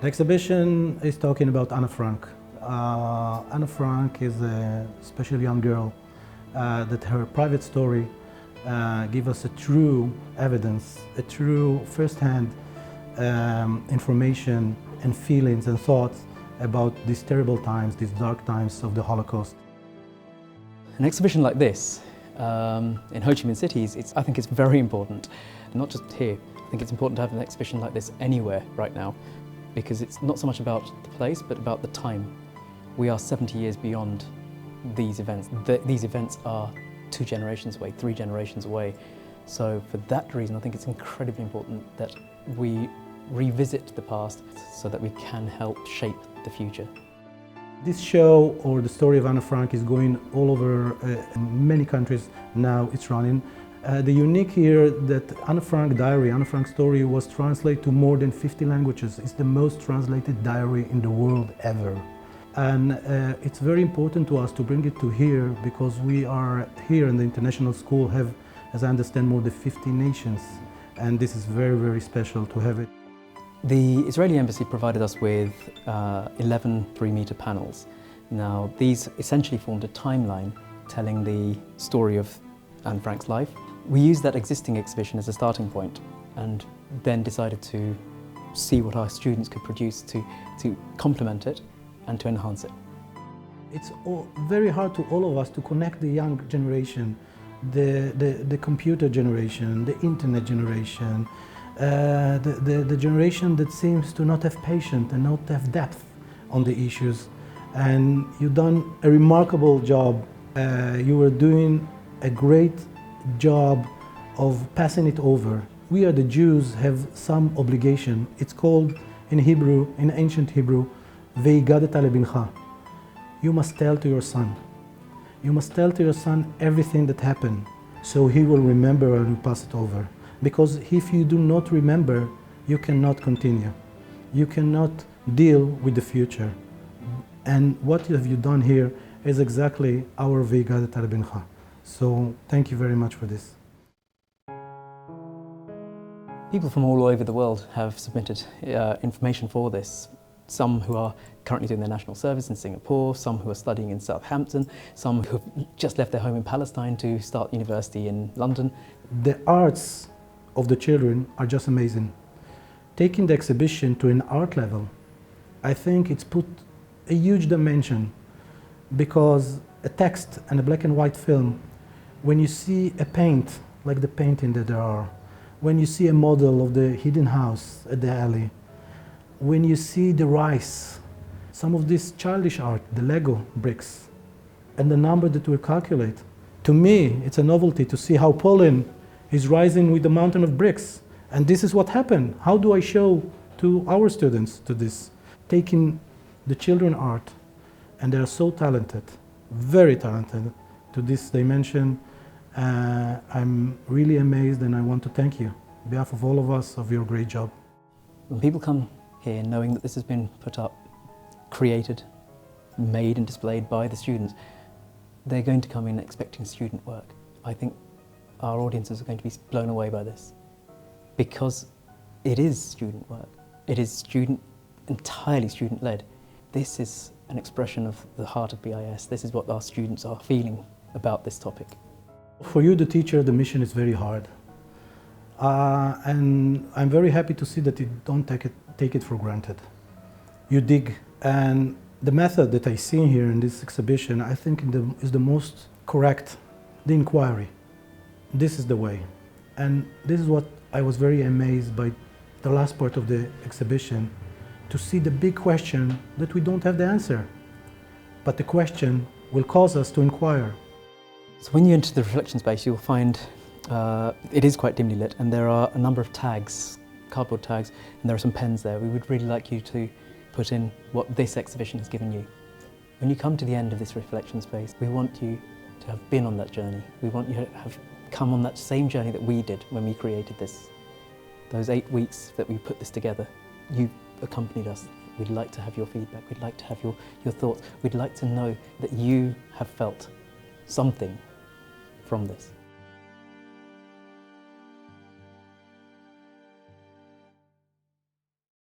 The exhibition is talking about Anna Frank. Anna Frank is a special young girl that her private story gives us a true evidence, a true first-hand information and feelings and thoughts about these terrible times, these dark times of the Holocaust. An exhibition like this in Ho Chi Minh City, I think it's very important, not just here. I think it's important to have an exhibition like this anywhere right now, because it's not so much about the place, but about the time. We are 70 years beyond these events. These events are 2 generations away, 3 generations away. So for that reason, I think it's incredibly important that we revisit the past so that we can help shape the future. This show, or the story of Anna Frank, is going all over many countries now. It's running. The unique here that Anna Frank diary, Anna Frank story, was translated to more than 50 languages. It's the most translated diary in the world ever. And it's very important to us to bring it to here, because we are here in the international school have, as I understand, more than 50 nations. And this is very, very special to have it. The Israeli embassy provided us with 11 3-meter panels. Now, these essentially formed a timeline telling the story of Anne Frank's life. We used that existing exhibition as a starting point and then decided to see what our students could produce to complement it and to enhance it. It's very hard to all of us to connect the young generation, the computer generation, the internet generation, the generation that seems to not have patience and not have depth on the issues. And you've done a remarkable job. You were doing a great job of passing it over. We are the Jews have some obligation. It's called in Hebrew, in ancient Hebrew, Veigadet lebincha. You must tell to your son. You must tell to your son everything that happened, so he will remember and pass it over. Because if you do not remember, you cannot continue. You cannot deal with the future. And what have you done here is exactly our Veigadet lebincha. So thank you very much for this. People from all over the world have submitted information for this. Some who are currently doing their national service in Singapore, some who are studying in Southampton, some who have just left their home in Palestine to start university in London. The arts of the children are just amazing. Taking the exhibition to an art level, I think it's put a huge dimension, because a text and a black and white film, when you see a paint, like the painting that there are, when you see a model of the hidden house at the alley, when you see the rice, some of this childish art, the Lego bricks, and the number that we calculate. To me, it's a novelty to see how Poland is rising with the mountain of bricks. And this is what happened. How do I show to our students to this? Taking the children art, and they are so talented, very talented, to this dimension. I'm really amazed, and I want to thank you, on behalf of all of us, of your great job. When people come here knowing that this has been put up, created, made and displayed by the students, they're going to come in expecting student work. I think our audiences are going to be blown away by this, because it is student work. It is entirely student-led. This is an expression of the heart of BIS. This is what our students are feeling about this topic. For you, the teacher, the mission is very hard. And I'm very happy to see that you don't take it for granted. You dig. And the method that I see here in this exhibition, I think is the most correct, the inquiry. This is the way. And this is what I was very amazed by the last part of the exhibition, to see the big question that we don't have the answer. But the question will cause us to inquire. So when you enter the reflection space, you'll find it is quite dimly lit, and there are a number of tags, cardboard tags, and there are some pens there. We would really like you to put in what this exhibition has given you. When you come to the end of this reflection space, we want you to have been on that journey. We want you to have come on that same journey that we did when we created this. Those 8 weeks that we put this together, you accompanied us. We'd like to have your feedback. We'd like to have your thoughts. We'd like to know that you have felt something from this.